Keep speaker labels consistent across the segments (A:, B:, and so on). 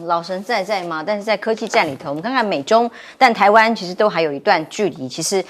A: 老神在嘛，但是在科技战里头，我们看看美中，但台湾其实都还有一段距离。其实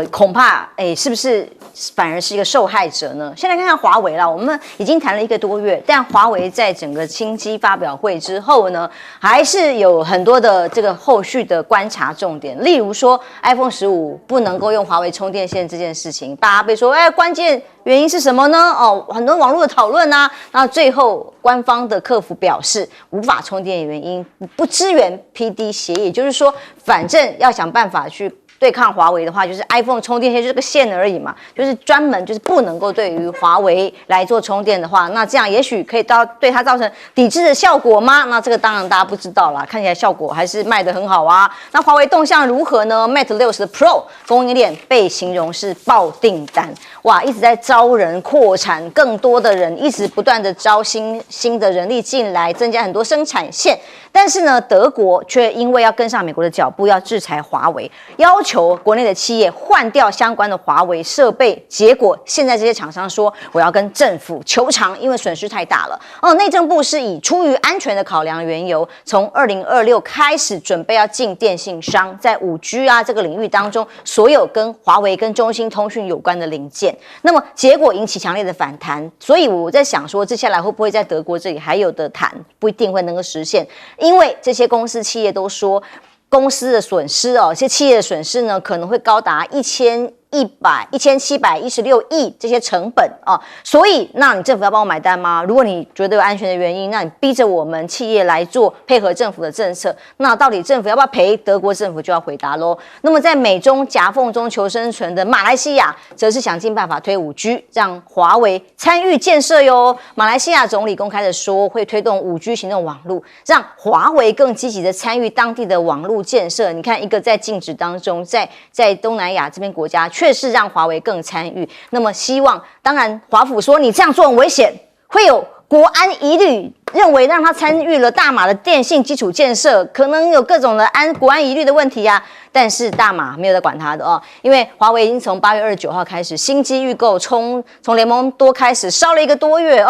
A: 恐怕是不是反而是一个受害者呢？先来看看华为啦，我们已经谈了1个多月，但华为在整个新机发表会之后呢，还是有很多的这个后续的观察重点，例如说 iPhone 15不能够用华为充电线这件事情，大家被说关键原因是什么呢？很多网络的讨论啊，那最后官方的客服表示无法充电的原因不支援 PD 协议，也就是说，反正要想办法去对抗华为的话，就是 iPhone 充电线就是个线而已嘛，就是专门就是不能够对于华为来做充电的话，那这样也许可以对它造成抵制的效果吗？那这个当然大家不知道啦，看起来效果还是卖得很好啊。那华为动向如何呢 ？Mate 60的 Pro 供应链被形容是爆订单，哇，一直在招人扩产，更多的人一直不断的招新的人力进来，增加很多生产线。但是呢，德国却因为要跟上美国的脚步，要制裁华为，要求国内的企业换掉相关的华为设备。结果现在这些厂商说，我要跟政府求偿，因为损失太大了。内政部是以出于安全的考量缘由，从2026开始准备要禁电信商在5G 这个领域当中所有跟华为跟中兴通讯有关的零件。那么结果引起强烈的反弹，所以我在想说，接下来会不会在德国这里还有的谈，不一定会能够实现。因为这些公司企业都说，公司的损失这些企业的损失呢，可能会高达1716亿这些成本所以那你政府要帮我买单吗？如果你觉得有安全的原因，那你逼着我们企业来做配合政府的政策，那到底政府要不要赔？德国政府就要回答咯。那么在美中夹缝中求生存的马来西亚，则是想尽办法推5G， 让华为参与建设哟。马来西亚总理公开的说，会推动5G 行动网络，让华为更积极的参与当地的网络建设。你看，一个在禁止当中，在东南亚这边国家，确实让华为更参与。那么希望，当然华府说你这样做很危险，会有国安疑虑，认为让他参与了大马的电信基础建设，可能有各种的国安疑虑的问题啊。但是大马没有在管他的因为华为已经从8月29号开始新机预购，从联盟多开始烧了1个多月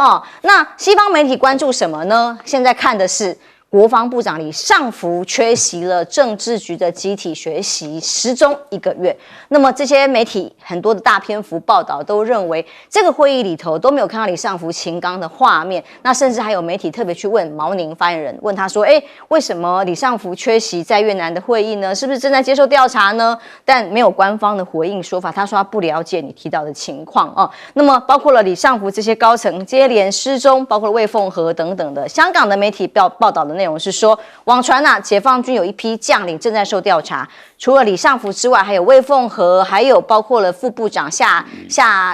A: 那西方媒体关注什么呢？现在看的是国防部长李尚福缺席了政治局的集体学习，失踪1个月。那么这些媒体很多的大篇幅报道都认为，这个会议里头都没有看到李尚福秦刚的画面。那甚至还有媒体特别去问毛宁发言人，问他说：“为什么李尚福缺席在越南的会议呢？是不是正在接受调查呢？”但没有官方的回应说法，他说他不了解你提到的情况那么包括了李尚福这些高层接连失踪，包括了魏凤和等等的。香港的媒体报道的内容是说，网传解放军有一批将领正在受调查，除了李尚福之外，还有魏凤和，还有包括了副部长夏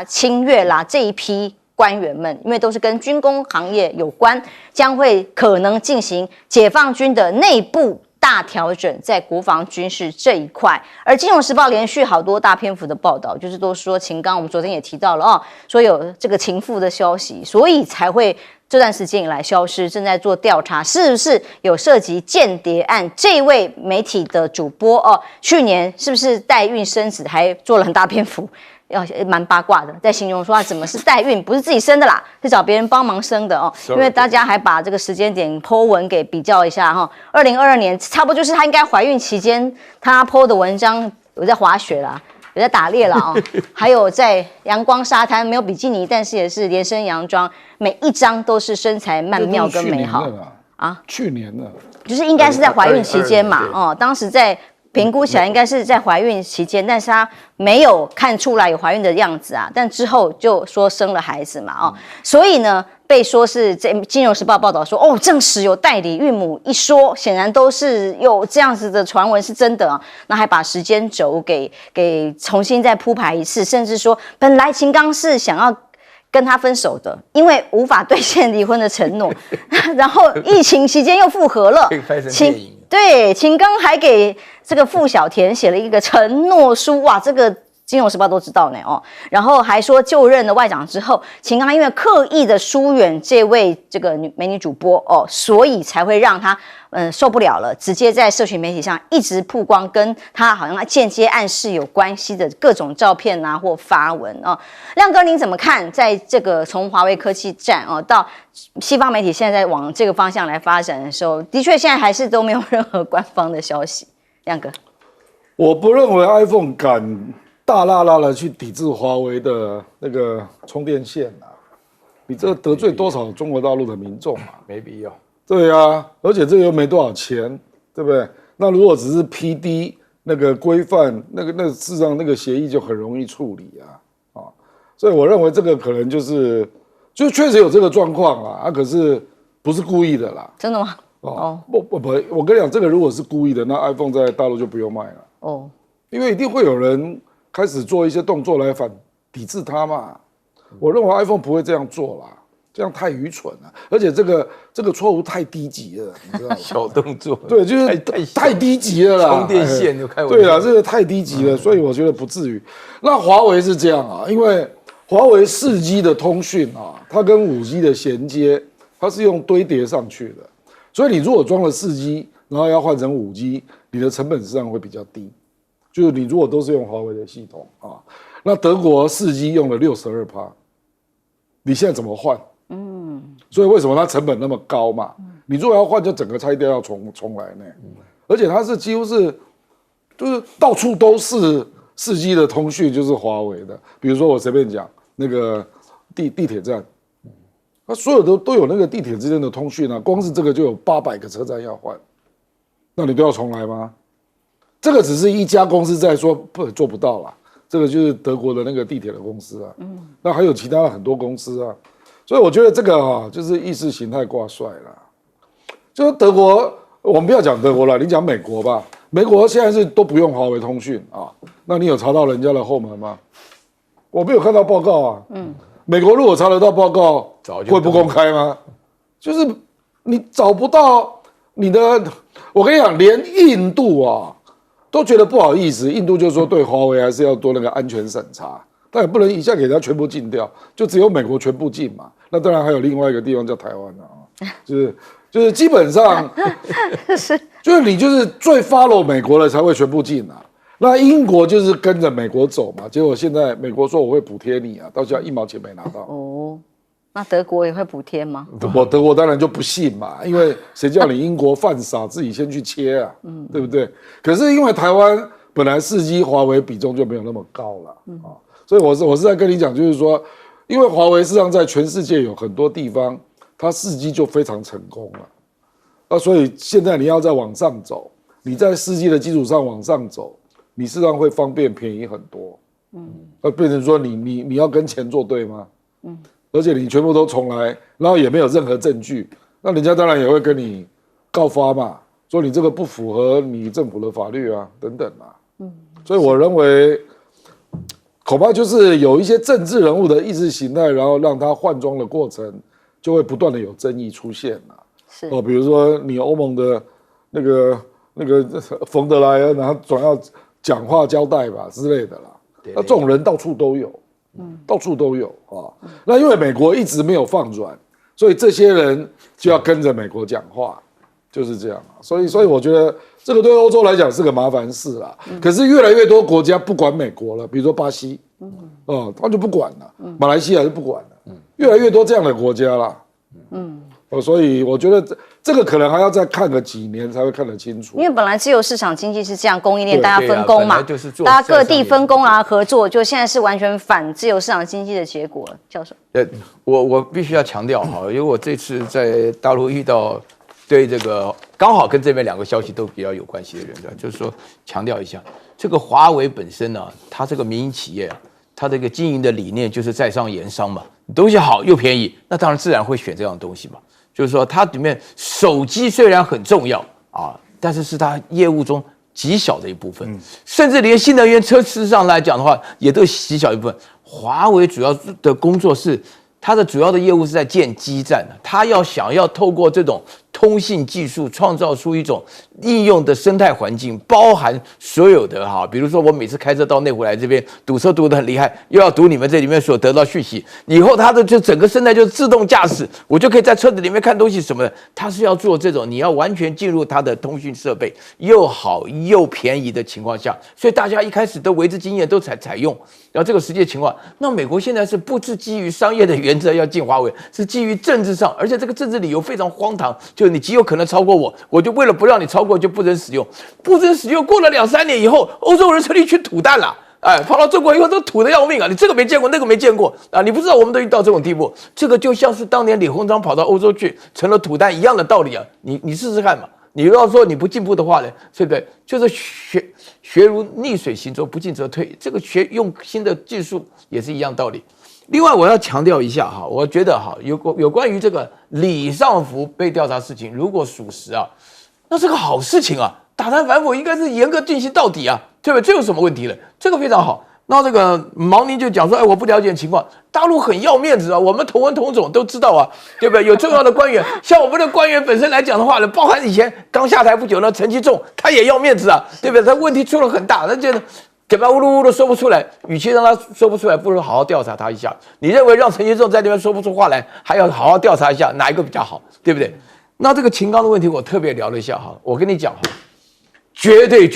A: 清月啦这一批官员们，因为都是跟军工行业有关，将会可能进行解放军的内部大调整在国防军事这一块。而《金融时报》连续好多大篇幅的报道，就是都说秦刚，我们昨天也提到了说有这个情妇的消息，所以才会这段时间以来消失，正在做调查，是不是有涉及间谍案？这位媒体的主播去年是不是代孕生子，还做了很大篇幅，蛮八卦的，在形容说他怎么是代孕，不是自己生的啦，是找别人帮忙生的因为大家还把这个时间点 po 文给比较一下2022年差不多就是他应该怀孕期间，他 po 的文章有在滑雪啦，有在打猎啦还有在阳光沙滩，没有比基尼，但是也是连身洋装，每一张都是身材曼妙跟美好
B: 去年的，
A: 就是应该是在怀孕期间嘛当时在评估起来应该是在怀孕期间，但是他没有看出来有怀孕的样子但之后就说生了孩子嘛所以呢被说是在《金融时报》报道说证实有代理孕母一说，显然都是有这样子的传闻是真的那还把时间轴给重新再铺排一次，甚至说本来秦刚是想要跟他分手的，因为无法兑现离婚的承诺然后疫情期间又复合了，
C: 可以拍成电影。
A: 对，秦刚还给这个傅小田写了一个承诺书，哇，这个金融时报都知道呢哦，然后还说就任了外长之后，秦刚因为刻意的疏远这位这个美女主播哦，所以才会让他受不了了，直接在社群媒体上一直曝光跟他好像间接暗示有关系的各种照片啊或发文哦。亮哥您怎么看？在这个从华为科技战哦到西方媒体现在往这个方向来发展的时候，的确现在还是都没有任何官方的消息。亮哥，
B: 我不认为 iPhone 敢大剌剌的去抵制华为的那个充电线啊！你这得罪多少中国大陆的民众啊？
C: 没必要。
B: 对啊，而且这又没多少钱，对不对？那如果只是 PD 那个规范，那事实上那个协议就很容易处理啊，所以我认为这个可能就确实有这个状况啊，可是不是故意的啦。
A: 真的吗？
B: 哦，不，我跟你讲，这个如果是故意的，那 iPhone 在大陆就不用卖了哦，因为一定会有人开始做一些动作来抵制它嘛。我认为 iPhone 不会这样做啦，这样太愚蠢了，而且这个错误太低级了，你知道吗？
C: 小动作，
B: 对，就是太低级了啦。
C: 充电线就开玩笑。
B: 对啦，这个太低级了，所以我觉得不至于。那华为是这样啊，因为华为4G 的通讯啊，它跟5G 的衔接，它是用堆叠上去的。所以你如果装了4G，然后要换成5G，你的成本实际上会比较低。就是你如果都是用华为的系统啊，那德国4G 用了62%，你现在怎么换？所以为什么它成本那么高嘛？你如果要换，就整个拆掉要重来呢。而且它是几乎是，就是到处都是4G 的通讯，就是华为的。比如说我随便讲那个地铁站。那所有的都有那个地铁之间的通讯啊，光是这个就有800个车站要换，那你都要重来吗？这个只是一家公司在说做不到啦，这个就是德国的那个地铁的公司啊，那还有其他的很多公司啊，所以我觉得这个啊就是意识形态挂帅啦。就是德国，我们不要讲德国了，你讲美国吧，美国现在是都不用华为通讯啊，那你有查到人家的后门吗？我没有看到报告啊，美国如果查得到报告，会不公开吗？就是你找不到你的，我跟你讲，连印度啊都觉得不好意思，印度就说对华为还是要做那个安全审查，但也不能一下给它全部禁掉，就只有美国全部禁嘛。那当然还有另外一个地方叫台湾啊，就是基本上就是你就是最 follow 美国的才会全部禁啊。那英国就是跟着美国走嘛，结果现在美国说我会补贴你啊，到现在1毛钱没拿到。哦，
A: 那德国也会补贴吗？
B: 德国当然就不信嘛，因为谁叫你英国犯傻，自己先去切啊，对不对？可是因为台湾本来4G 华为比重就没有那么高了啊，所以我是在跟你讲，就是说，因为华为事实上在全世界有很多地方，它4G 就非常成功了，那所以现在你要再往上走，你在4G 的基础上往上走。你事实上会方便便宜很多，变成说你要跟钱作对吗？而且你全部都重来，然后也没有任何证据，那人家当然也会跟你告发嘛，说你这个不符合你政府的法律啊，等等嘛。所以我认为，恐怕就是有一些政治人物的意识形态，然后让他换装的过程，就会不断的有争议出现了。是比如说你欧盟的那个冯德莱恩，然后总要讲话交代吧之类的啦，那这种人到处都有，到处都有啊。那因为美国一直没有放软，所以这些人就要跟着美国讲话，就是这样啊。所以我觉得这个对欧洲来讲是个麻烦事啦。可是越来越多国家不管美国了，比如说巴西，他就不管了，马来西亚就不管了，越来越多这样的国家啦。所以我觉得这个可能还要再看个几年才会看得清楚。
A: 因为本来自由市场经济是这样，供应链大家分工嘛，大家各地分工啊合作，就现在是完全反自由市场经济的结果了。教授，
C: 我必须要强调哈，因为我这次在大陆遇到对这个刚好跟这边2个消息都比较有关系的人，就是说强调一下，这个华为本身呢，它这个民营企业啊，它这个经营的理念就是在商言商嘛，东西好又便宜，那当然自然会选这样的东西嘛。就是说，它里面手机虽然很重要啊，但是它业务中极小的一部分，甚至连新能源车事实上来讲的话，也都极小一部分。华为主要的工作是它的主要的业务是在建基站的，它想要透过这种通信技术创造出一种应用的生态环境，包含所有的比如说我每次开车到内湖来这边堵车堵得很厉害，又要堵你们这里面所得到讯息，以后它的就整个生态就是自动驾驶，我就可以在车子里面看东西什么的。它是要做这种你要完全进入它的通讯设备又好又便宜的情况下，所以大家一开始都为之经验，都采用。然后这个实际情况，那美国现在是不是基于商业的原则要进华为，是基于政治上，而且这个政治理由非常荒唐，就是你极有可能超过我，我就为了不让你超过就不准使用，不准使用。过了2-3年以后，欧洲人成了一群土蛋了。跑到中国以后都土得要命啊！你这个没见过，那个没见过啊！你不知道我们都已经到这种地步，这个就像是当年李鸿章跑到欧洲去成了土蛋一样的道理啊！你试试看嘛！你要说你不进步的话呢，对不对？就是学如逆水行舟，不进则退。这个用新的技术也是一样道理。另外，我要强调一下我觉得有关于这个李尚福被调查事情，如果属实那是个好事情啊！打贪反腐应该是严格进行到底啊，对不对？这有什么问题呢？这个非常好。那这个毛宁就讲说，我不了解情况，大陆很要面子啊，我们同文同种都知道啊，对不对？有重要的官员，像我们的官员本身来讲的话呢，包含以前刚下台不久呢，陈其重他也要面子啊，对不对？他问题出了很大，那这个嘴巴呜噜呜噜说不出来，与其让他说不出来，不如好好调查他一下。你认为让陈其重在那边说不出话来，还要好好调查一下，哪一个比较好，对不对？那这个秦刚的问题，我特别聊了一下我跟你讲绝对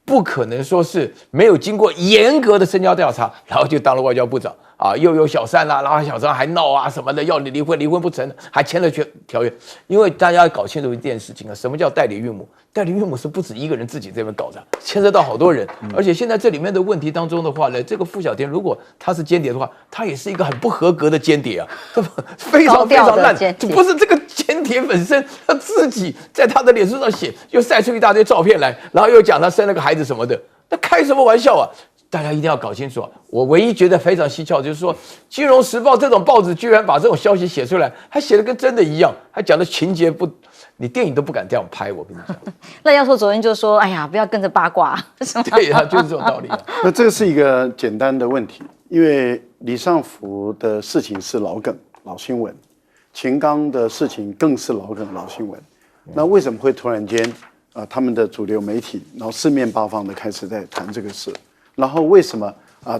C: 不可能说是没有经过严格的深交调查，然后就当了外交部长又有小三然后小三还闹什么的，要你离婚不成，还签了条约。因为大家要搞清楚一件事情什么叫代理孕母？代理孕母是不止一个人自己这边搞的，牵涉到好多人。而且现在这里面的问题当中的话呢，这个傅小田如果他是间谍的话，他也是一个很不合格的间谍啊，非常烂。不是这个间谍本身，他自己在他的脸书上写，又晒出一大堆照片来，然后又讲他生了个孩子什么的，那开什么玩笑啊？大家一定要搞清楚我唯一觉得非常蹊跷，就是说《金融时报》这种报纸居然把这种消息写出来，还写的跟真的一样，还讲的情节不，你电影都不敢这样拍。我跟你讲，
A: 那要说昨天就说，哎呀，不要跟着八卦，
C: 对就是这种道理
D: 那这个是一个简单的问题，因为李尚福的事情是老梗、老新闻，秦刚的事情更是老梗、老新闻。那为什么会突然间他们的主流媒体，然后四面八方的开始在谈这个事？然后为什么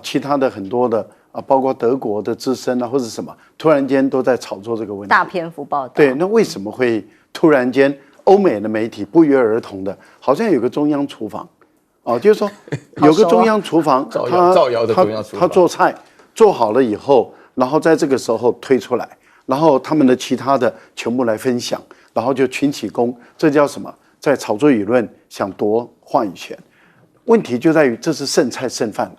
D: 其他的很多的包括德国的资深或者什么，突然间都在炒作这个问题，
A: 大篇幅报道。
D: 对，那为什么会突然间欧美的媒体不约而同的，好像有个中央厨房就是说有个中央厨房，
C: 造谣的中央厨房，
D: 他做菜做好了以后，然后在这个时候推出来，然后他们的其他的全部来分享，然后就群起攻，这叫什么？在炒作舆论，想夺话语权。问题就在于这是剩菜剩饭，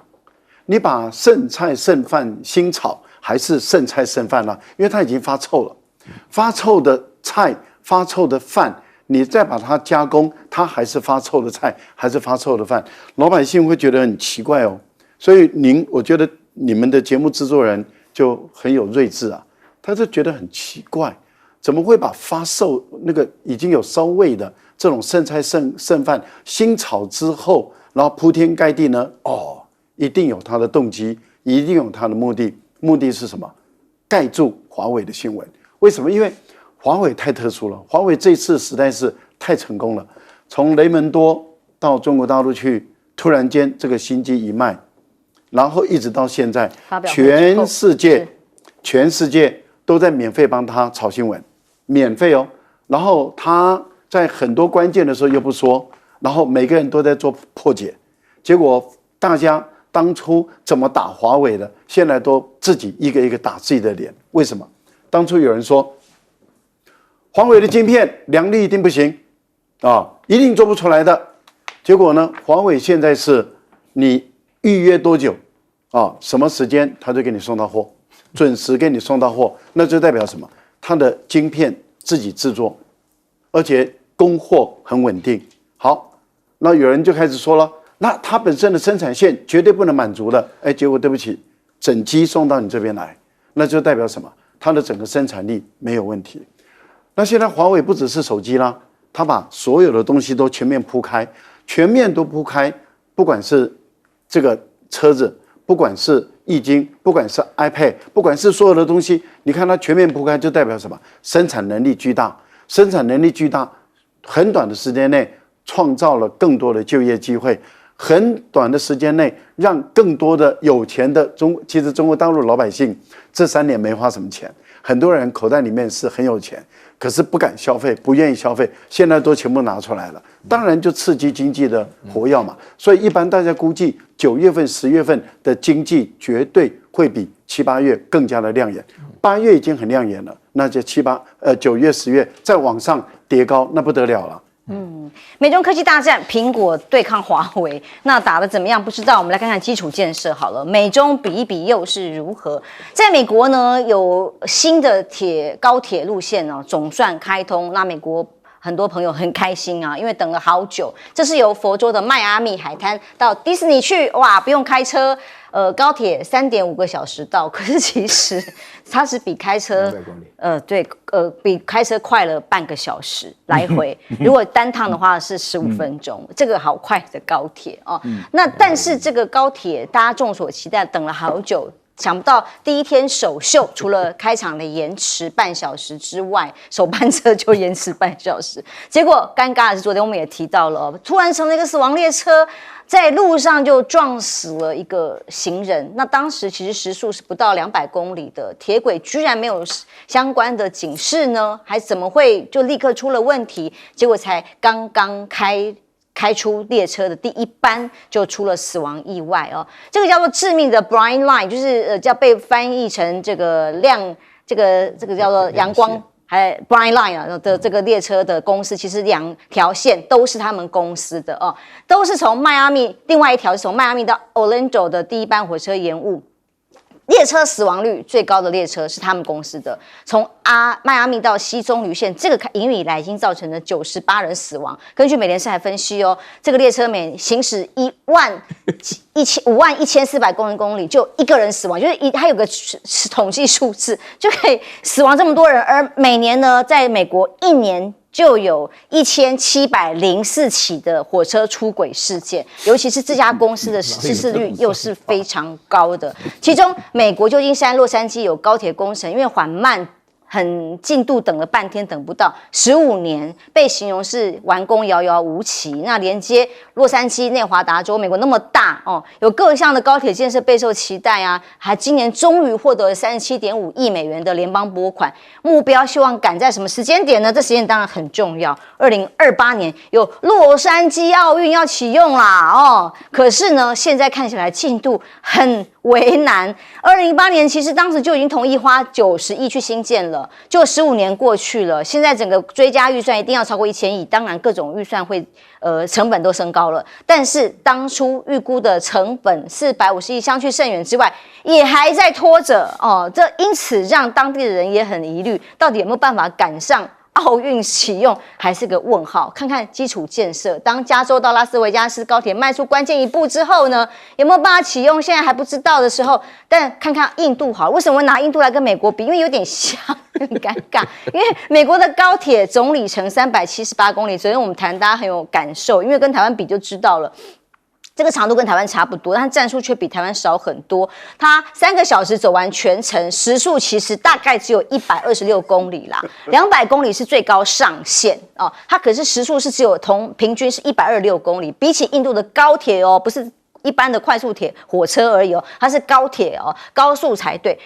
D: 你把剩菜剩饭新炒还是剩菜剩饭了？因为它已经发臭了，发臭的菜、发臭的饭，你再把它加工，它还是发臭的菜，还是发臭的饭，老百姓会觉得很奇怪所以我觉得你们的节目制作人就很有睿智他就觉得很奇怪，怎么会把发臭那个已经有烧味的这种剩菜剩饭新炒之后，然后铺天盖地呢？一定有他的动机，一定有他的目的。目的是什么？盖住华为的新闻。为什么？因为华为太特殊了，华为这次实在是太成功了。从雷蒙多到中国大陆去，突然间这个心机一脉，然后一直到现在，全世界都在免费帮他炒新闻，免费然后他在很多关键的时候又不说。然后每个人都在做破解，结果大家当初怎么打华为的，现在都自己一个一个打自己的脸。为什么？当初有人说华为的晶片良率一定不行一定做不出来的。结果呢，华为现在是你预约多久什么时间他就给你送到货，准时给你送到货，那就代表什么？它的晶片自己制作，而且供货很稳定。好，那有人就开始说了，那它本身的生产线绝对不能满足的，结果对不起，整机送到你这边来，那就代表什么？它的整个生产力没有问题。那现在华为不只是手机啦，它把所有的东西都全面铺开，不管是这个车子，不管是易经，不管是 iPad， 不管是所有的东西，你看它全面铺开，就代表什么？生产能力巨大。生产能力巨大，很短的时间内创造了更多的就业机会，很短的时间内让更多的有钱的其实中国大陆老百姓这3年没花什么钱，很多人口袋里面是很有钱，可是不敢消费，不愿意消费，现在都全部拿出来了，当然就刺激经济的活跃嘛。所以一般大家估计9月份、10月份的经济绝对会比7、8月更加的亮眼。8月已经很亮眼了，那就9月、10月再往上叠高，那不得了了。
A: 美中科技大战，苹果对抗华为，那打得怎么样？不知道。我们来看看基础建设好了，美中比一比又是如何？在美国呢，有新的高铁路线呢，总算开通。那美国很多朋友很开心啊，因为等了好久。这是由佛州的迈阿密海滩到迪士尼去，哇，不用开车。高铁3.5个小时到，可是其实它是比开车比开车快了半个小时来回。如果单趟的话是15分钟，这个好快的高铁哦。那但是这个高铁大家众所期待，等了好久。想不到第一天首秀，除了开场的延迟半小时之外，首班车就延迟半小时。结果尴尬的是，昨天我们也提到了，突然成了一个死亡列车，在路上就撞死了一个行人。那当时其实时速是不到200公里的，铁轨居然没有相关的警示呢，还怎么会就立刻出了问题？结果才刚刚开出列车的第一班就出了死亡意外哦，这个叫做致命的 Bright Line， 就是叫被翻译成这个这个叫做阳光还 Bright Line 啊的这个列车的公司，其实2条线都是他们公司的哦，都是从迈阿密，另外一条是从迈阿密到 Orlando 的第一班火车延误。列车死亡率最高的列车是他们公司的，从迈阿密到西中旅线，这个营运以来已经造成了98人死亡。根据美联社还分析哦，这个列车每行驶51400公里就1个人死亡，就是它有个统计数字就可以死亡这么多人。而每年呢，在美国1年就有1704起的火车出轨事件，尤其是这家公司的失事率又是非常高的。其中，美国旧金山、洛杉矶有高铁工程，因为缓慢。进度等了半天等不到，15年被形容是完工遥遥无期。那连接洛杉矶、内华达州，美国那么大哦，有各项的高铁建设备受期待啊，还今年终于获得了37.5亿美元的联邦拨款，目标希望赶在什么时间点呢？这时间当然很重要，2028年有洛杉矶奥运要启用啦哦，可是呢，现在看起来进度很为难。2018年其实当时就已经同意花90亿去新建了。就15年过去了，现在整个追加预算一定要超过1000亿，当然各种预算会成本都升高了，但是当初预估的成本450亿相去甚远之外，也还在拖着哦，这因此让当地的人也很疑虑，到底有没有办法赶上奥运启用，还是个问号。看看基础建设，当加州到拉斯维加斯高铁迈出关键一步之后呢，有没有办法启用，现在还不知道的时候，但看看印度好，为什么拿印度来跟美国比？因为有点像，很尴尬。因为美国的高铁总里程378公里，昨天我们谈大家很有感受，因为跟台湾比就知道了。这个长度跟台湾差不多，但站数却比台湾少很多。它3个小时走完全程，时速其实大概只有126公里啦，200公里是最高上限哦。它可是时速是只有平均是126公里，比起印度的高铁哦，不是一般的快速火车而已哦，它是高铁哦，高速才对。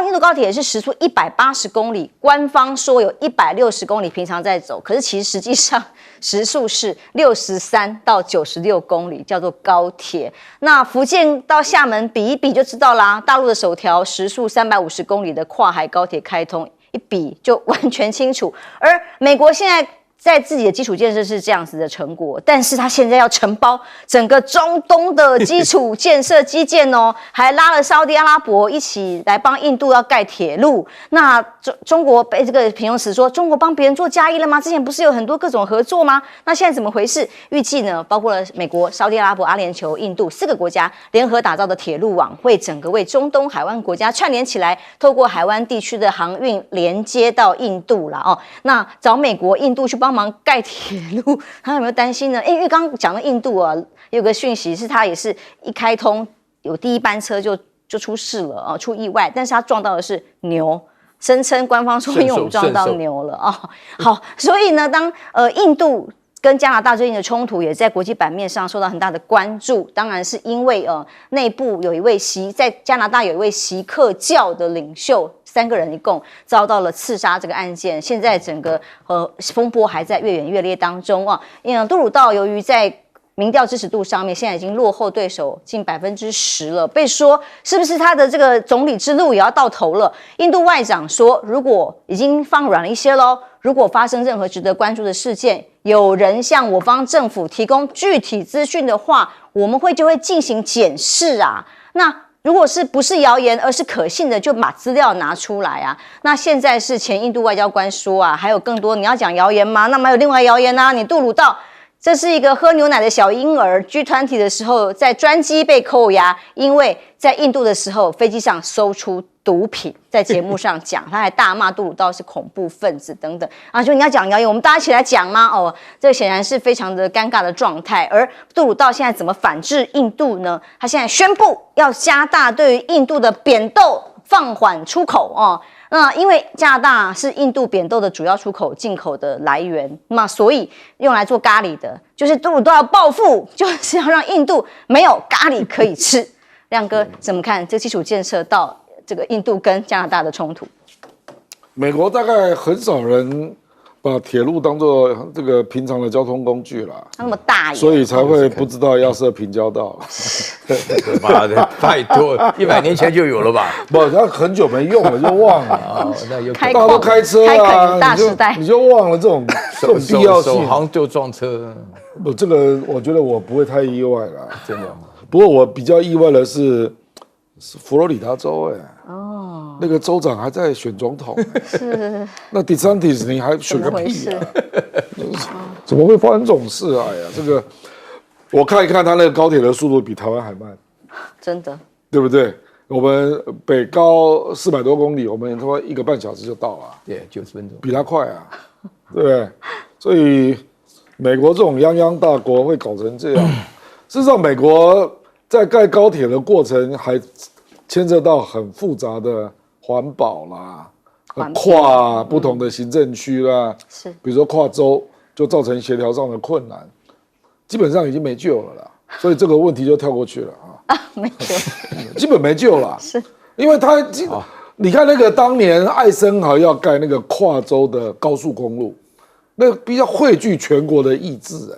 A: 印度高铁也是时速180公里，官方说有160公里平常在走，可是其实实际上时速是63到96公里，叫做高铁。那福建到厦门比一比就知道啦，大陆的首条时速350公里的跨海高铁开通，一比就完全清楚。而美国现在在自己的基础建设是这样子的成果，但是他现在要承包整个中东的基础建设基建哦，还拉了沙特阿拉伯一起来帮印度要盖铁路。那中国被这个形容词说中国帮别人做嫁衣了吗？之前不是有很多各种合作吗？那现在怎么回事？预计呢，包括了美国、沙特阿拉伯、阿联酋、印度4个国家联合打造的铁路网，会整个为中东海湾国家串联起来，透过海湾地区的航运连接到印度啦哦。那找美国、印度去帮忙盖铁路，他有没有担心呢？因为刚刚讲的印度啊，有个讯息是他也是一开通有第一班车就出事了啊，出意外，但是他撞到的是牛。声称官方说，因为我们撞到牛了啊。好，所以呢，当印度跟加拿大最近的冲突也在国际版面上受到很大的关注，当然是因为内部有一位在加拿大有一位锡克教的领袖，3个人一共遭到了刺杀这个案件，现在整个风波还在越演越烈当中啊。杜鲁道由于在民调支持度上面现在已经落后对手近10%了，被说是不是他的这个总理之路也要到头了？印度外长说，如果已经放软了一些咯，如果发生任何值得关注的事件，有人向我方政府提供具体资讯的话，我们就会进行检视啊。那如果不是谣言，而是可信的，就把资料拿出来啊。那现在是前印度外交官说啊，还有更多，你要讲谣言吗？那么还有另外谣言啊，你杜鲁道这是一个喝牛奶的小婴儿 ，G20 的时候在专机被扣押，因为在印度的时候飞机上搜出毒品，在节目上讲，他还大骂杜鲁道是恐怖分子等等啊，就你要讲谣言，我们大家一起来讲吗？哦，这显然是非常的尴尬的状态。而杜鲁道现在怎么反制印度呢？他现在宣布要加大对于印度的扁豆放缓出口哦。那因为加拿大是印度扁豆的主要出口进口的来源，那所以用来做咖喱的，就是杜鲁道要报复，就是要让印度没有咖喱可以吃。亮哥怎么看这基础建设到这个印度跟加拿大的冲突？
B: 美国大概很少人把铁路当作这个平常的交通工具啦，
A: 它那么大，
B: 所以才会不知道要设平交道。
C: 妈的，太多，100年前就有了吧？
B: 不，他很久没用了，就忘了。
C: 哦，那有
A: 开
B: 大家都开车啊，
A: 大时代
B: 你就忘了这种必要性。
C: 首航就撞车，
B: 不，这个我觉得我不会太意外了，
C: 真的。
B: 不过我比较意外的是佛罗里达州，哦，那个州长还在选总统，
A: 是
B: 那 DeSantis 你还选个屁啊？怎么会发生这种事啊？哎呀，这个我看一看，他那个高铁的速度比台湾还慢，
A: 真的，
B: 对不对？我们北高400多公里，我们他妈1个半小时就到了，
C: 对，90分钟，
B: 比他快啊，对不对？所以美国这种泱泱大国会搞成这样。事实上，美国在盖高铁的过程还牵涉到很复杂的环保啦，跨不同的行政区啦，
A: 是，
B: 比如说跨州，就造成协调上的困难，基本上已经没救了啦。所以这个问题就跳过去了啊，
A: 没救，
B: 基本没救了。
A: 是，
B: 因为你看那个当年艾森豪要盖那个跨州的高速公路，那个比较汇聚全国的意志，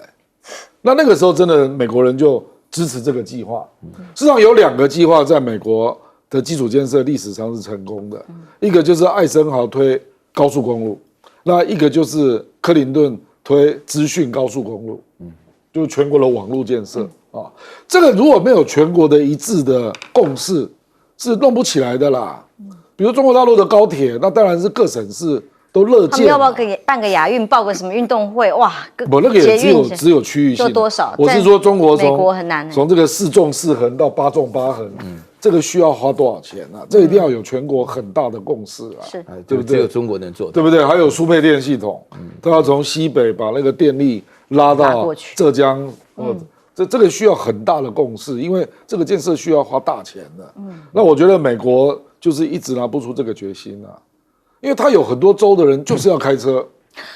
B: 那个时候真的美国人就支持这个计划。事实上有2个计划在美国的基础建设历史上是成功的，一个就是艾森豪推高速公路，那一个就是克林顿推资讯高速公路，就是全国的网络建设啊。这个如果没有全国的一致的共识，是弄不起来的啦。比如中国大陆的高铁，那当然是各省市都乐见。
A: 他们要不要办个亚运，报个什么运动会？哇，
B: 不，那个也只有区域性，
A: 就多少？
B: 我是说中国
A: 美国很难，
B: 从这个4纵4横到8纵8横，这个需要花多少钱啊？这一定要有全国很大的共识啊，
A: 是，
B: 对不对？
C: 只有中国能做，
B: 对不对？还有输配电系统，都要从西北把那个电力拉到浙江，这个需要很大的共识，因为这个建设需要花大钱的。那我觉得美国就是一直拿不出这个决心啊。因为他有很多州的人就是要开车，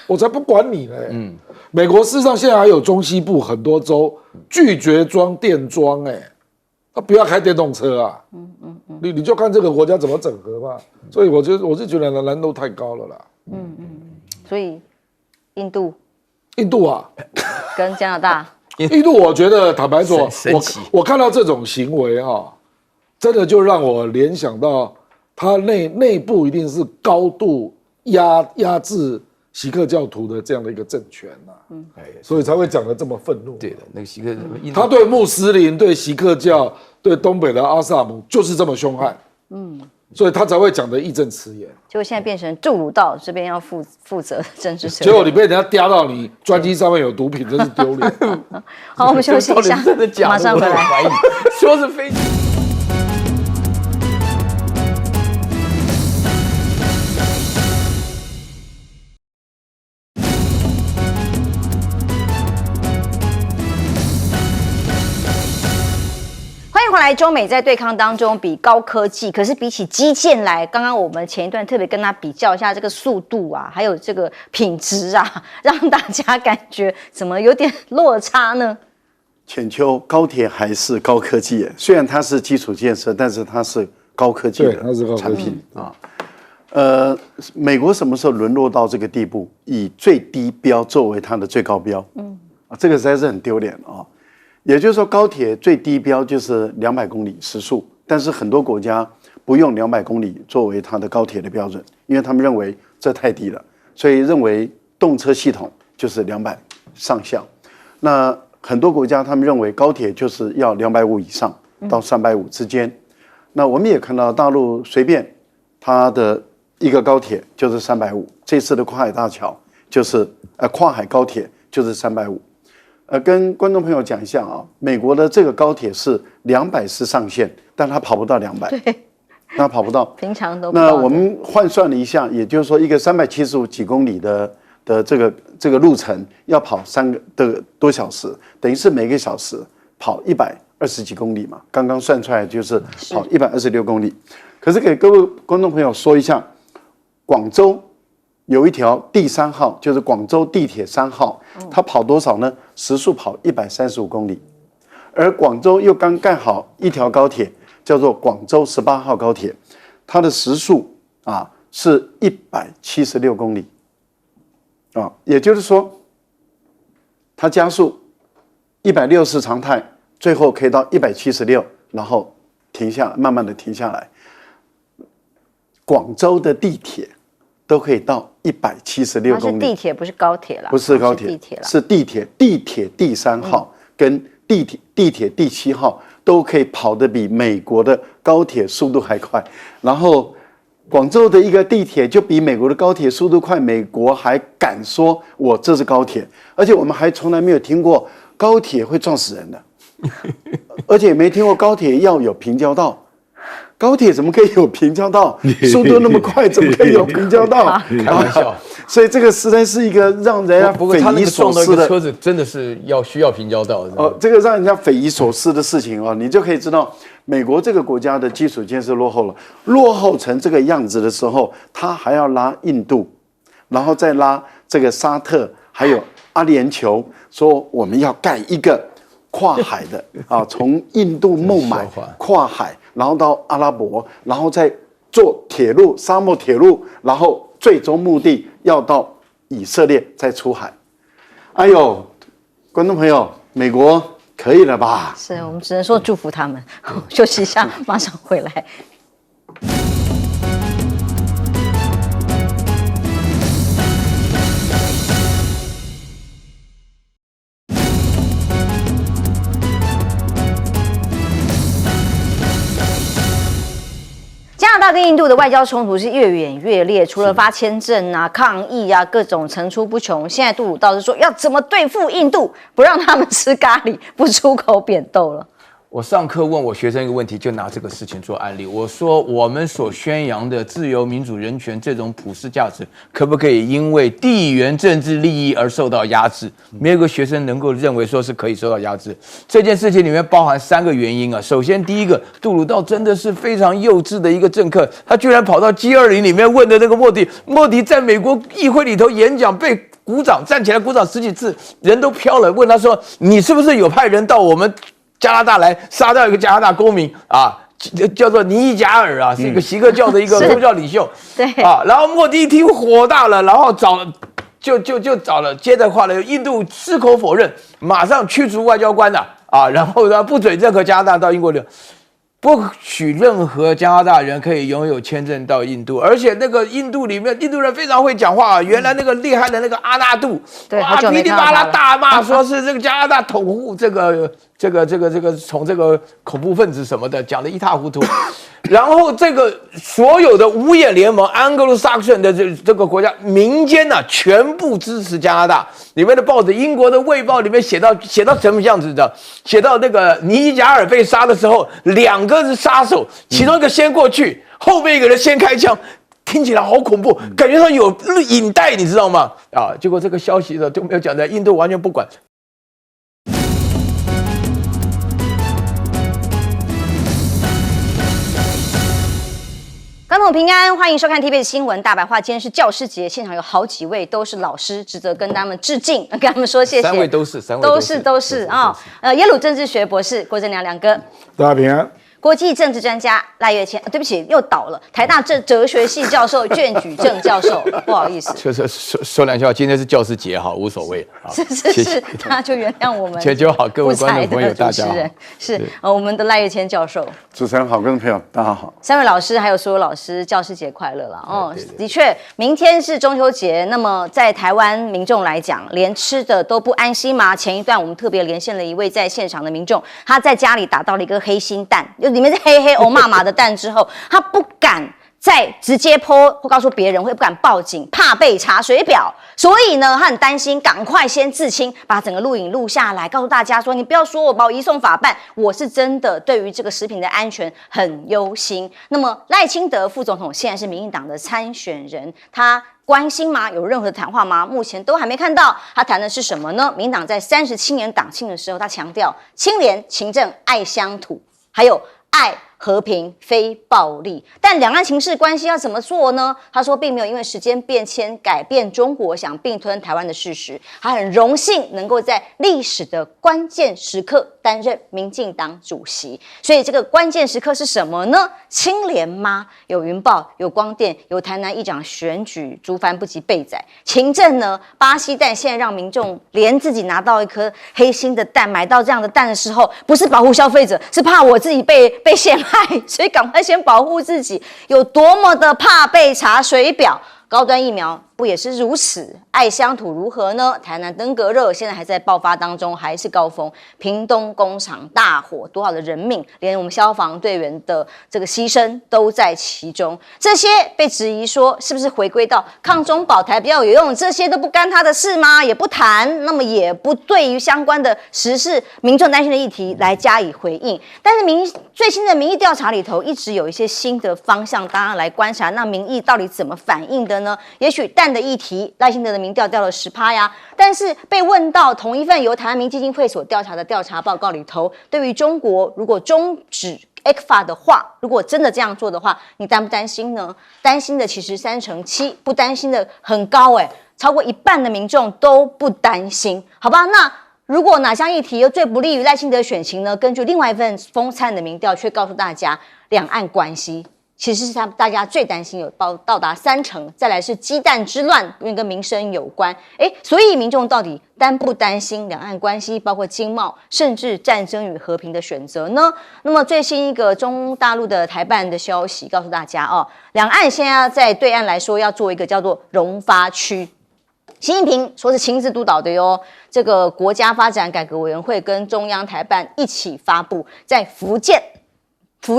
B: 我才不管你嘞。美国事实上现在还有中西部很多州拒绝装电桩，他不要开电动车啊。你就看这个国家怎么整合吧。所以我是觉得难度太高了啦。
A: 所以印度
B: 啊，
A: 跟加拿大，
B: 印度我觉得坦白说，我看到这种行为真的就让我联想到。他内部一定是高度压制锡克教徒的这样的一个政权所以才会讲得这么愤怒。
C: 对的，那个锡克，
B: 他对穆斯林、对锡克教、对东北的阿萨姆就是这么凶悍，所以他才会讲得义正辞严。
A: 结果现在变成杜鲁道这边要负责政治责任，
B: 结果你被人家叼到你专机上面有毒品，真是丢脸。
A: 好，我们休息一下，马上回来。
C: 说是飞机。
A: 欢迎回来来中美在对抗当中比高科技，可是比起基建来，刚刚我们前一段特别跟他比较一下这个速度啊，还有这个品质啊，让大家感觉怎么有点落差呢？
D: 浅秋高铁还是高科技耶，虽然它是基础建设，但是它是高科技
B: 对，它是高科技
D: 的产品啊。美国什么时候沦落到这个地步，以最低标作为它的最高标？这个实在是很丢脸啊。也就是说，高铁最低标就是200公里时速，但是很多国家不用200公里作为它的高铁的标准，因为他们认为这太低了，所以认为动车系统就是200上下。那很多国家他们认为高铁就是要250以上到350之间。那我们也看到大陆随便它的一个高铁就是350，这次的跨海大桥就是跨海高铁就是350。跟观众朋友讲一下啊，美国的这个高铁是200是上限，但它跑不到200，
A: 对，
D: 它跑不到。
A: 平常都不到的。
D: 那我们换算了一下，也就是说，一个375几公里的这个路程要跑3个多小时，等于是每个小时跑120几公里嘛。刚刚算出来就是跑126公里。可是给各位观众朋友说一下，广州有一条第3号，就是广州地铁3号，它跑多少呢？时速跑135公里。而广州又刚盖好一条高铁，叫做广州18号高铁，它的时速是176公里。也就是说，它加速160常态，最后可以到176，然后停下，慢慢的停下来。广州的地铁都可以到176公里。
A: 它是地铁，不是高铁啦。
D: 不是高铁，
A: 是地铁啦。
D: 是地铁。地铁第3号跟地铁第7号都可以跑得比美国的高铁速度还快。然后广州的一个地铁就比美国的高铁速度快，美国还敢说我这是高铁，而且我们还从来没有听过高铁会撞死人的，而且也没听过高铁要有平交道。高铁怎么可以有平交道？速度那么快，怎么可以有平交道？
C: 开玩笑。
D: 所以这个实在是一个让人家
C: 不过他那
D: 匪夷
C: 个撞到一
D: 所思的
C: 个车子，真的是需要平交道的。
D: 这个让人家匪夷所思的事情你就可以知道，美国这个国家的基础建设落后了，落后成这个样子的时候，他还要拉印度，然后再拉这个沙特，还有阿联酋，说我们要盖一个跨海的从印度孟买跨海，然后到阿拉伯，然后再坐铁路，沙漠铁路，然后最终目的要到以色列再出海。哎呦，观众朋友，美国可以了吧？
A: 是我们只能说祝福他们。休息一下，马上回来。加拿大跟印度的外交冲突是越演越烈，除了发签证啊、抗议啊，各种层出不穷。现在杜鲁道是说要怎么对付印度，不让他们吃咖喱，不出口扁豆了。
C: 我上课问我学生一个问题，就拿这个事情做案例。我说，我们所宣扬的自由、民主、人权这种普世价值，可不可以因为地缘政治利益而受到压制？没有个学生能够认为说是可以受到压制。这件事情里面包含3个原因啊。首先，第一个，杜鲁道真的是非常幼稚的一个政客，他居然跑到 G20 里面问的那个莫迪在美国议会里头演讲被鼓掌，站起来鼓掌10几次，人都飘了。问他说：“你是不是有派人到我们加拿大来杀掉一个加拿大公民啊？叫做尼贾尔啊，是一个锡克教的一个宗教领袖。
A: 对
C: 啊，然后莫迪一听火大了，然后找了，接着话了，印度矢口否认，马上驱逐外交官的啊，然后呢不准任何加拿大到英国留。不许任何加拿大人可以拥有签证到印度，而且那个印度里面印度人非常会讲话。原来那个厉害的那个阿纳杜，
A: 对，
C: 噼里啪啦大骂，说是这个加拿大捅护这个从这个恐怖分子什么的，讲得一塌糊涂。然后这个所有的五眼联盟 Anglo-Saxon 的这个国家民间全部支持加拿大。里面的报纸，英国的《卫报》里面写到什么样子的？写到那个尼贾尔被杀的时候，2个是杀手，其中一个先过去，后面一个人先开枪。听起来好恐怖，感觉上有引带，你知道吗？结果这个消息呢都没有讲在印度完全不管。
A: 观众平安，欢迎收看 TVBS 新闻大白话。今天是教师节，现场有好几位都是老师，值得跟他们致敬，跟他们说谢谢。
C: 三位都是
A: 啊。耶鲁政治学博士郭正良两哥，
B: 大家平安。
A: 国际政治专家赖岳谦，对不起又倒了。台大哲学系教授卷举正教授，不好意思。
C: 说两句话，今天是教师节，好无所谓。
A: 是，那就原谅我们。
C: 全球好，各位观众朋友，大家好。
A: 是我们的赖岳谦教授。
D: 主持人好，观众朋友大家好。
A: 三位老师还有所有老师，教师节快乐了哦！的确，明天是中秋节，那么在台湾民众来讲，连吃的都不安心吗？前一段我们特别连线了一位在现场的民众，他在家里打到了一个黑心蛋。里面是黑黑欧麻麻的蛋之后，他不敢再直接po或告诉别人，会不敢报警，怕被查水表，所以呢，他很担心，赶快先自清，把整个录影录下来，告诉大家说，你不要说我把我移送法办，我是真的对于这个食品的安全很忧心。那么赖清德副总统现在是民进党的参选人，他关心吗？有任何的谈话吗？目前都还没看到。他谈的是什么呢？民进党在37年党庆的时候，他强调清廉、勤政、爱乡土，还有爱和平非暴力，但两岸情势关系要怎么做呢？他说并没有因为时间变迁改变中国想并吞台湾的事实，他很荣幸能够在历史的关键时刻担任民进党主席。所以这个关键时刻是什么呢？清廉吗？有云豹，有光电，有台南议长选举，竹繁不及备载。勤政呢？巴西蛋现在让民众连自己拿到一颗黑心的蛋，买到这样的蛋的时候，不是保护消费者，是怕我自己被陷害。所以赶快先保护自己，有多么的怕被查水表。高端疫苗不也是如此？爱乡土如何呢？台南登革热现在还在爆发当中，还是高峰。屏东工厂大火，多少的人命，连我们消防队员的这个牺牲都在其中。这些被质疑说是不是回归到抗中保台比较有用？这些都不干他的事吗？也不谈，那么也不对于相关的时事、民众担心的议题来加以回应。但是最新的民意调查里头，一直有一些新的方向，当然来观察那民意到底怎么反应的呢？也许蛋的议题，赖清德的民调掉了10%呀，但是被问到同一份由台湾民基金会所调查的调查报告里头，对于中国如果终止 ECFA 的话，如果真的这样做的话，你担不担心呢？担心的其实3%，7%，不担心的很高超过一半的民众都不担心，好吧？那如果哪项议题又最不利于赖清德选情呢？根据另外一份风灿的民调，却告诉大家两岸关系。其实是大家最担心有到达30%，再来是鸡蛋之乱，因为跟民生有关。所以民众到底担不担心两岸关系，包括经贸，甚至战争与和平的选择呢？那么最新一个中大陆的台办的消息告诉大家两岸现在在对岸来说要做一个叫做融发区。习近平说是亲自督导的哟，这个国家发展改革委员会跟中央台办一起发布，在福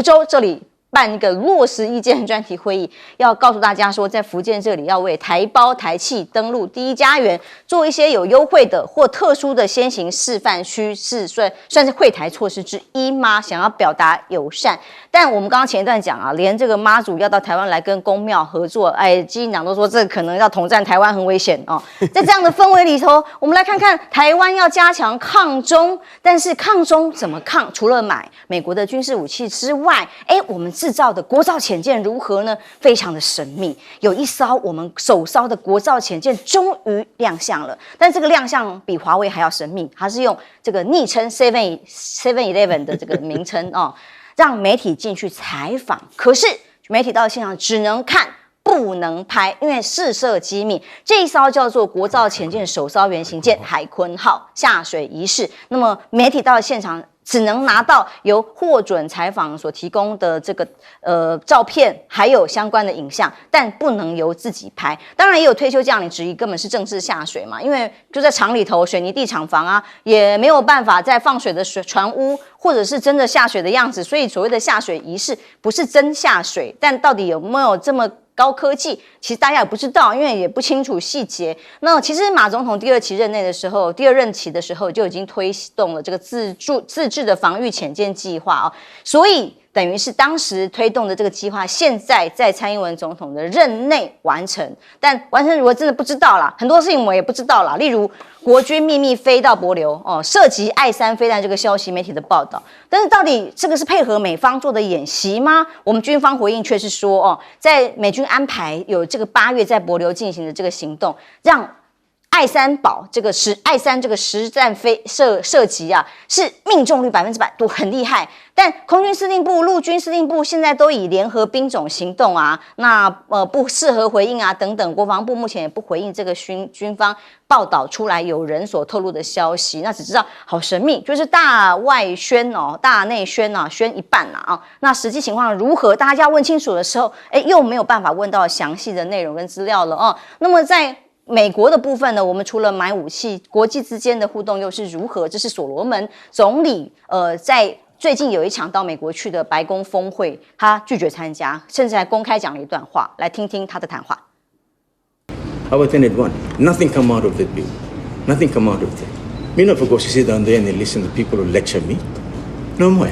A: 州这里办一个落实意见专题会议，要告诉大家说，在福建这里要为台胞台企登陆第一家园做一些有优惠的或特殊的先行示范区，是算是惠台措施之一吗？想要表达友善，但我们刚刚前一段讲连这个妈祖要到台湾来跟公庙合作，基进党都说这可能要统战台湾，很危险在这样的氛围里头，我们来看看台湾要加强抗中，但是抗中怎么抗？除了买美国的军事武器之外，我们制造的国造潜舰如何呢？非常的神秘。有一艘我们首艘的国造潜舰终于亮相了，但这个亮相比华为还要神秘，它是用这个昵称 7-11的这个名称让媒体进去采访。可是媒体到现场只能看，不能拍，因为试射机密。这一艘叫做国造潜舰首艘原型舰海鲲号下水仪式，那么媒体到了现场只能拿到由获准采访所提供的这个照片，还有相关的影像，但不能由自己拍。当然也有退休将领质疑，根本是正式下水嘛，因为就在厂里头水泥地厂房也没有办法再放水的船屋，或者是真的下水的样子，所以所谓的下水仪式不是真下水，但到底有没有这么高科技，其实大家也不知道，因为也不清楚细节。那其实马总统第二任期的时候就已经推动了这个自制的防御潜舰计划所以等于是当时推动的这个计划，现在在蔡英文总统的任内完成。但完成如何真的不知道啦，很多事情我们也不知道啦。例如国军秘密飞到帛琉涉及爱3飞弹这个消息，媒体的报道。但是到底这个是配合美方做的演习吗？我们军方回应却是说在美军安排有这个8月在帛琉进行的这个行动，让爱3堡这个爱3这个实战射击啊，是命中率100%，都很厉害。但空军司令部、陆军司令部现在都以联合兵种行动啊，那不适合回应啊等等。国防部目前也不回应这个军方报道出来有人所透露的消息，那只知道好神秘，就是大外宣大内宣宣一半那实际情况如何，大家要问清楚的时候，又没有办法问到详细的内容跟资料了那么在美国的部分呢，我们除了买武器，国际之间的互动又是如何？这是所罗门总理在最近有一场到美国去的白宫峰会，他拒绝参加，甚至还公开讲了一段话，来听听他的谈话。
E: How attended one? Nothing come out of it, Bill. Nothing come out of it. Me not forgot to sit down there and listen to people who lecture me. No more.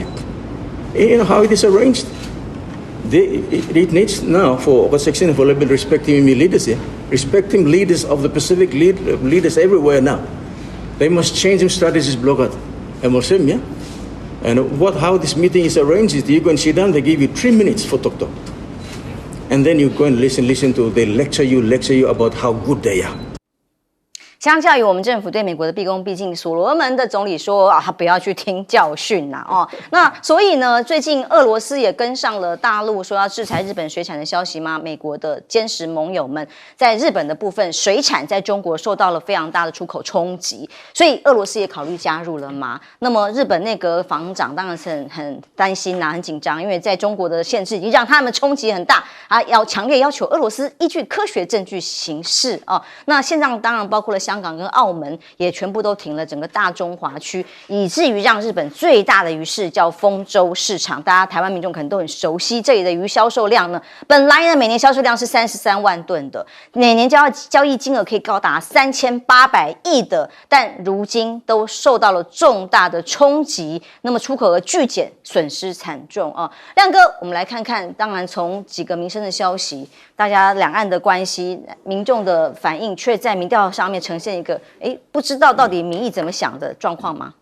E: You know how it is arranged? It needs now for section for a little bit respecting me leaders here, respecting leaders of the Pacific, leaders everywhere now. They must change their strategies, block out. And we'll say, yeah. And how this meeting is arranged is you go and sit down, they give you 3 minutes for talk. And then you go and listen to, they lecture you about how good they are.
A: 相较于我们政府对美国的毕恭毕敬，所罗门的总理说他不要去听教训那所以呢，最近俄罗斯也跟上了大陆说要制裁日本水产的消息吗？美国的坚实盟友们在日本的部分水产在中国受到了非常大的出口冲击，所以俄罗斯也考虑加入了吗？那么日本内阁防长当然是很担心很紧张，因为在中国的限制已经让他们冲击很大要强烈要求俄罗斯依据科学证据行事那现在当然包括了香港跟澳门也全部都停了整个大中华区，以至于让日本最大的鱼市叫丰洲市场，大家台湾民众可能都很熟悉，这里的鱼销售量呢，本来呢每年销售量是33万吨的，每年交易金额可以高达3800亿的，但如今都受到了重大的冲击，那么出口额巨减，损失惨重亮哥，我们来看看，当然从几个民生的消息，大家两岸的关系，民众的反应却在民调上面呈现一个不知道到底民意怎么想的状况吗？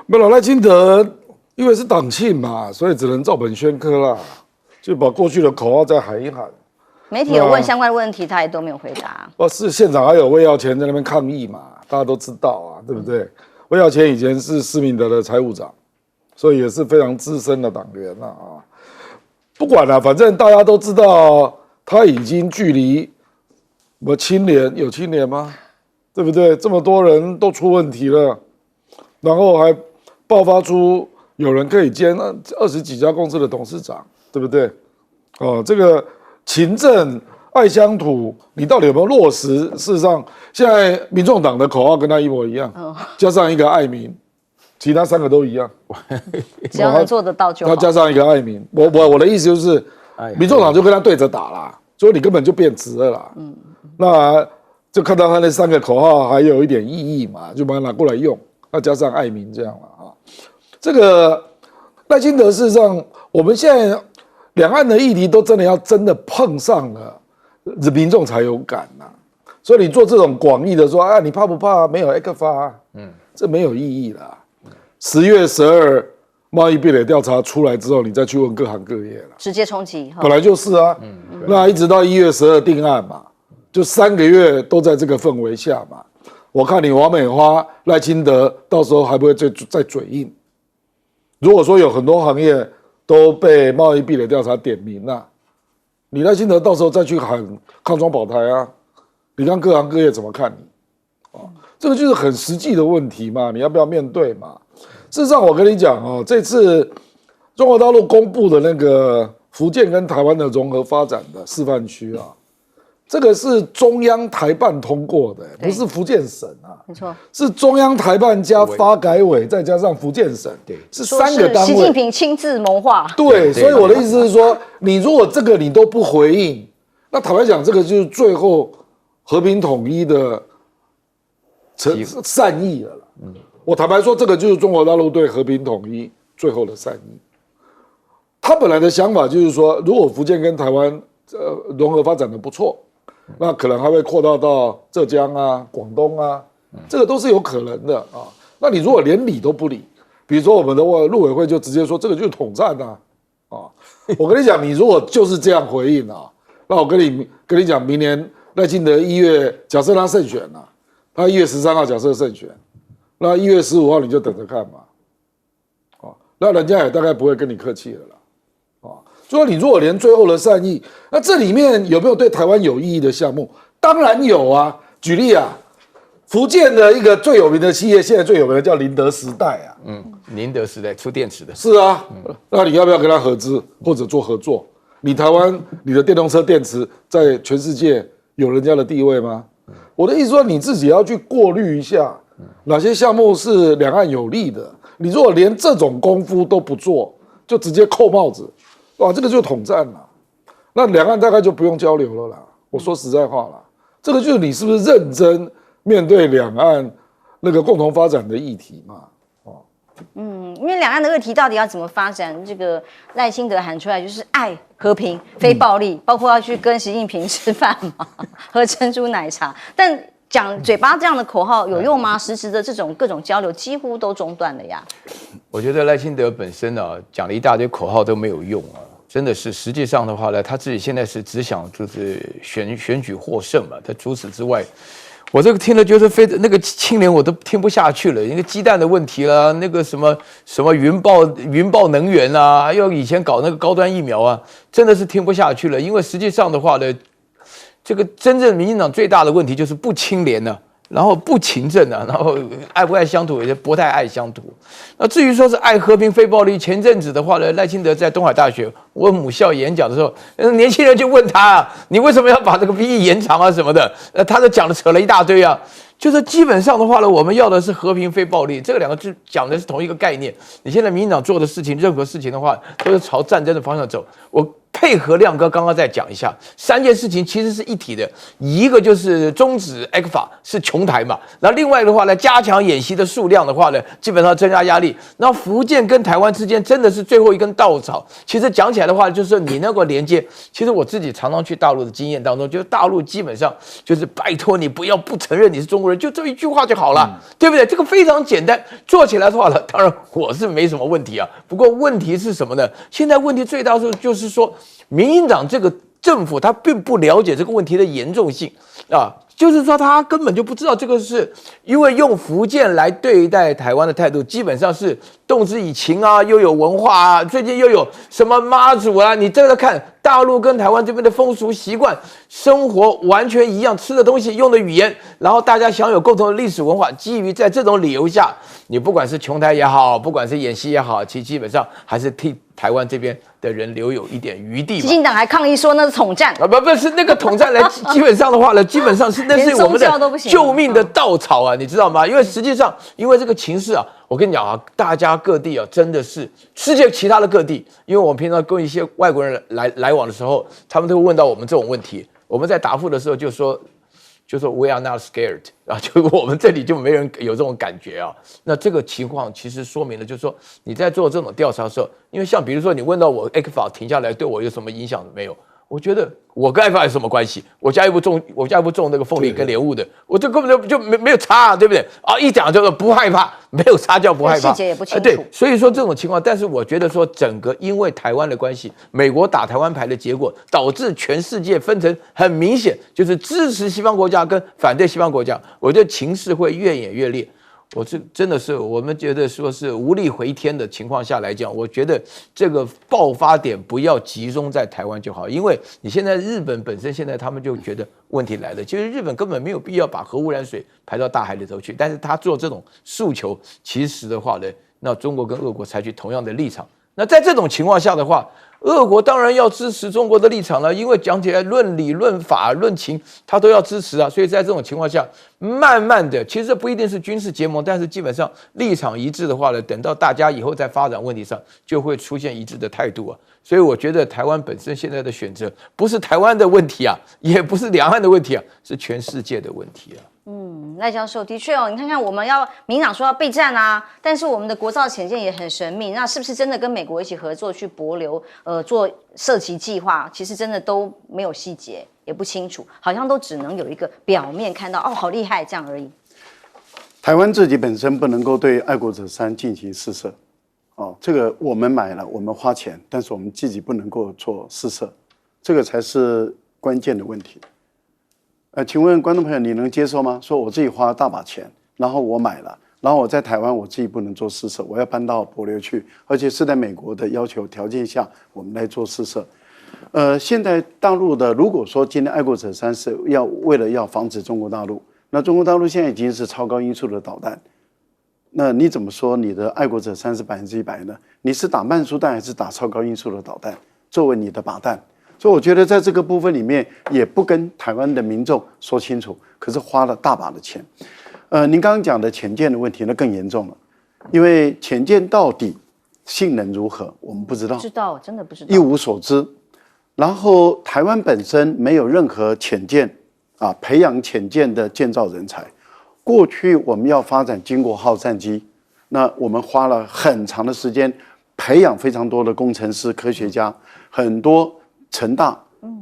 B: 没有，赖清德因为是党庆嘛，所以只能照本宣科啦，就把过去的口号再喊一喊。
A: 媒体有问相关的问题，他也都没有回答。
B: 是现场还有魏耀前在那边抗议嘛，大家都知道对不对？魏耀前以前是施明德的财务长，所以也是非常资深的党员不管了，反正大家都知道他已经距离清廉有清廉吗？对不对？这么多人都出问题了，然后还爆发出有人可以兼20几家公司的董事长，对不对？这个勤政爱乡土，你到底有没有落实？事实上，现在民众党的口号跟他一模一样，加上一个爱民，其他3个都一样。
A: 只要能做得到就好。
B: 他加上一个爱民，我的意思就是，民众党就跟他对着打啦，所以你根本就变质了啦。那就看到他那3个口号还有一点意义嘛，就把它拿过来用，那加上爱民这样了这个赖清德事实上，我们现在两岸的议题都真的碰上了，民众才有感所以你做这种广义的说你怕不怕？没有ECFA这没有意义啦。10月12贸易壁垒调查出来之后，你再去问各行各业了，
A: 直接冲击
B: 本来就是那一直到1月12定案嘛。就3个月都在这个氛围下嘛，我看你王美花、赖清德到时候还不会再嘴硬。如果说有很多行业都被贸易壁垒调查点名你赖清德到时候再去喊抗中保台你看各行各业怎么看你这个就是很实际的问题嘛，你要不要面对嘛？事实上，我跟你讲这次中国大陆公布的那个福建跟台湾的融合发展的示范区这个是中央台办通过的，不是福建省
A: 没错，
B: 是中央台办加发改委再加上福建省，是3个单位。
A: 习近平亲自谋划。
B: 对，所以我的意思是说，你如果这个你都不回应，那坦白讲，这个就是最后和平统一的善意了啦。我坦白说，这个就是中国大陆对和平统一最后的善意。他本来的想法就是说，如果福建跟台湾融合发展的不错，那可能还会扩大到浙江啊、广东啊，这个都是有可能的啊。那你如果连理都不理，比如说我们的陆委会就直接说这个就是统战啊，我跟你讲，你如果就是这样回应啊，那我跟你讲，明年赖清德1月假设他胜选啊，他1月13号假设胜选，那1月15号你就等着看嘛，那人家也大概不会跟你客气了啦，所以你如果连最后的善意，那这里面有没有对台湾有意义的项目？当然有啊。举例啊，福建的一个最有名的企业，现在最有名的叫宁德时代啊。
C: 宁德时代出电池的。
B: 是啊，那你要不要跟他合资或者做合作？你台湾你的电动车电池在全世界有人家的地位吗？我的意思说，你自己要去过滤一下，哪些项目是两岸有利的。你如果连这种功夫都不做，就直接扣帽子，哇，这个就统战了。那两岸大概就不用交流了啦。我说实在话啦，这个就是你是不是认真面对两岸那个共同发展的议题嘛？
A: 因为两岸的议题到底要怎么发展，这个赖清德喊出来就是爱、和平、非暴力，包括要去跟习近平吃饭嘛，喝珍珠奶茶。但讲嘴巴这样的口号有用吗？实质的这种各种交流几乎都中断了呀。
C: 我觉得赖清德本身啊，讲了一大堆口号都没有用啊，真的是。实际上的话呢，他自己现在是只想就是选举获胜嘛。他除此之外，我这个听了就是那个清廉我都听不下去了，那个鸡蛋的问题啦，那个什么云豹能源啊，还有以前搞那个高端疫苗啊，真的是听不下去了。因为实际上的话呢，这个真正民进党最大的问题就是不清廉呢，然后不勤政啊，然后爱不爱乡土也不太爱乡土。那至于说是爱和平非暴力，前阵子的话呢，赖清德在东海大学我母校演讲的时候，年轻人就问他啊，你为什么要把这个兵役延长啊什么的？他就讲了扯了一大堆啊。就是基本上的话呢，我们要的是和平非暴力，这个两个字讲的是同一个概念。你现在民进党做的事情，任何事情的话，都是朝战争的方向走。我配合亮哥刚刚再讲一下，3件事情其实是一体的，一个就是终止 ECFA 是穷台嘛，然后另外的话呢，加强演习的数量的话呢，基本上增加压力。那福建跟台湾之间真的是最后一根稻草。其实讲起来的话，就是你那个连接，其实我自己常常去大陆的经验当中，就是大陆基本上就是拜托你不要不承认你是中国人，就这一句话就好了，对不对？这个非常简单，做起来的话呢，当然我是没什么问题啊。不过问题是什么呢？现在问题最大的就是说，民进党这个政府他并不了解这个问题的严重性啊，就是说他根本就不知道这个是因为用福建来对待台湾的态度，基本上是动之以情啊，又有文化啊，最近又有什么妈祖啊，你这个看大陆跟台湾这边的风俗习惯、生活完全一样，吃的东西、用的语言，然后大家享有共同的历史文化，基于在这种理由下，你不管是穷台也好，不管是演习也好，其实基本上还是替台湾这边的人留有一点余地嘛。
A: 基进党还抗议说那是统战
C: 啊，不是那个统战来，基本上的话呢，基本上是那是我们的救命的稻草啊，你知道吗？因为实际上，因为这个情势啊，我跟你讲啊，大家各地啊，真的是世界其他的各地，因为我们平常跟一些外国人来往的时候，他们都会问到我们这种问题，我们在答复的时候就说 we are not scared 啊，就我们这里就没人有这种感觉啊。那这个情况其实说明了，就是说你在做这种调查的时候，因为像比如说你问到我 ECFA 停下来对我有什么影响没有？我觉得我跟 ECFA 有什么关系？我家又不种那个凤梨跟莲雾的，我这根本就没有差啊，对不对？啊，一讲就是不害怕，没有差叫不害怕，
A: 细节也不清楚。
C: 对，所以说这种情况，但是我觉得说整个因为台湾的关系，美国打台湾牌的结果，导致全世界分成很明显，就是支持西方国家跟反对西方国家，我觉得情势会越演越烈。我这真的是我们觉得说是无力回天的情况下来讲，我觉得这个爆发点不要集中在台湾就好，因为你现在日本本身现在他们就觉得问题来了，其实日本根本没有必要把核污染水排到大海里头去，但是他做这种诉求，其实的话呢，那中国跟俄国采取同样的立场，那在这种情况下的话，俄国当然要支持中国的立场了，因为讲起来论理、论法、论情，他都要支持啊。所以在这种情况下，慢慢的，其实这不一定是军事结盟，但是基本上立场一致的话呢，等到大家以后在发展问题上，就会出现一致的态度啊。所以我觉得台湾本身现在的选择，不是台湾的问题啊，也不是两岸的问题啊，是全世界的问题啊。
A: 赖教授的确哦，你看看我们民党说要备战啊，但是我们的国造潜舰也很神秘，那是不是真的跟美国一起合作去帛琉做射击计划？其实真的都没有细节，也不清楚，好像都只能有一个表面看到哦，好厉害这样而已。
D: 台湾自己本身不能够对爱国者3进行试射，这个我们买了，我们花钱，但是我们自己不能够做试射，这个才是关键的问题。请问观众朋友，你能接受吗？说我自己花了大把钱，然后我买了，然后我在台湾我自己不能做试射，我要搬到帛琉去，而且是在美国的要求条件下，我们来做试射。现在大陆的，如果说今天爱国者3是为了要防止中国大陆，那中国大陆现在已经是超高音速的导弹，那你怎么说你的爱国者3是100%呢？你是打慢速弹还是打超高音速的导弹作为你的靶弹？所以我觉得在这个部分里面也不跟台湾的民众说清楚，可是花了大把的钱。您刚刚讲的潜舰的问题那更严重了，因为潜舰到底性能如何我们不知道，
A: 真的不知道，
D: 一无所知。然后台湾本身没有任何潜舰培养潜舰的建造人才。过去我们要发展经国号战机，那我们花了很长的时间培养非常多的工程师、科学家，很多成大、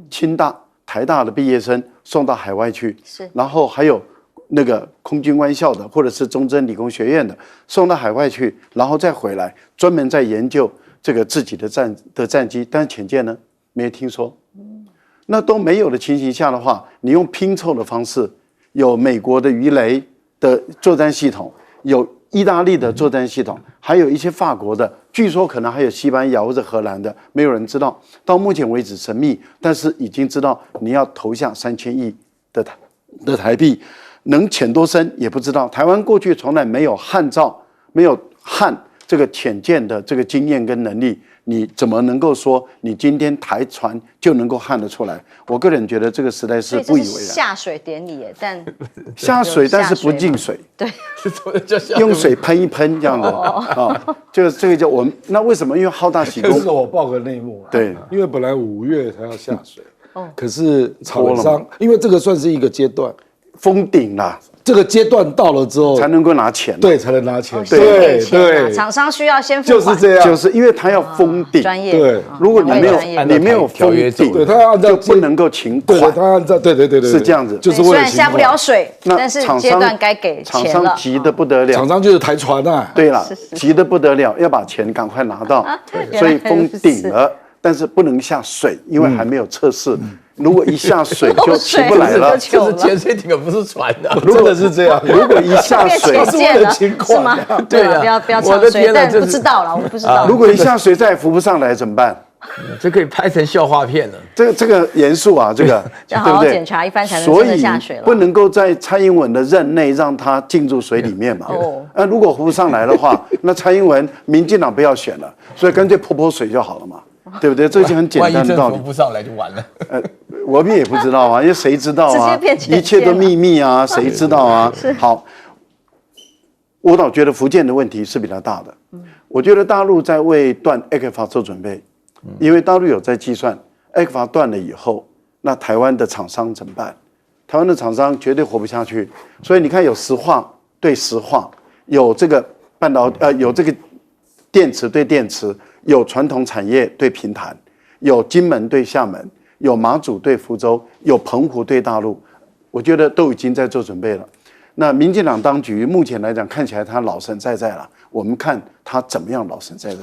D: 清大、台大的毕业生送到海外去，然后还有那个空军官校的或者是中正理工学院的送到海外去，然后再回来专门在研究这个自己的战机，但是潜舰呢没有听说。那都没有的情形下的话，你用拼凑的方式，有美国的鱼雷的作战系统，有意大利的作战系统，还有一些法国的，据说可能还有西班牙或者荷兰的，没有人知道。到目前为止神秘，但是已经知道你要投下3000亿的台币，能潜多深也不知道。台湾过去从来没有汉造，没有汉这个潜舰的这个经验跟能力，你怎么能够说你今天台船就能够汉得出来？我个人觉得这个实在是不以为然。
A: 下水典礼耶，但
D: 下水但是不进水，
A: 对，
D: 用水喷一喷这样的这个叫我们那为什么？因为好大喜功。
B: 这个我报个内幕啊，
D: 对，
B: 因为本来5月才要下水，可是厂商因为这个算是一个阶段，
D: 封顶啦。
B: 这个阶段到了之后
D: 才能够拿钱，
B: 对，才能拿钱，
A: 对，厂商需要先付款，
B: 就是这样，
D: 就是因为他要封顶，
A: 专业，
B: 对，
D: 如果你没有封顶，
B: 对，他要按照
D: 就不能够请款，
B: 对，他按照对，
D: 是这样子，
B: 就是为了
A: 虽然下不了水，但是阶段该给钱了，
D: 厂商急得不得了，
B: 厂商就是台船啊，
D: 对了，急得不得了，要把钱赶快拿到，所以封顶了，但是不能下水，因为还没有测试。如果一下水就起不来了，
C: 就是潜水艇，不是船的，
B: 真的是这样。
D: 如果一下水
B: 是为了情况，
A: 是吗？对啊，不要唱水，但不知道了，我不知道。
D: 如果一下水再也浮不上来怎么办？
C: 这可以拍成笑话片了。
D: 这个严肃啊，这个
A: 要好好检查一番才能真的下水了。
D: 所以不能够在蔡英文的任内让他进入水里面嘛。如果浮不上来的话，那蔡英文民进党不要选了，所以干脆泼水就好了嘛。对不对？这就很简单的道理。
C: 万一真扶不上来就完了。
D: 我们也不知道啊，因为谁知道啊？一切都秘密啊，谁知道啊？好，我倒觉得福建的问题是比较大的。我觉得大陆在为断 ECFA 做准备，因为大陆有在计算 ECFA 断了以后，那台湾的厂商怎么办？台湾的厂商绝对活不下去。所以你看，有石化对石化，有这个有这个电池对电池。有传统产业对平潭，有金门对厦门，有马祖对福州，有澎湖对大陆，我觉得都已经在做准备了。那民进党当局目前来讲，看起来他老神在在了，我们看他怎么样老神在在。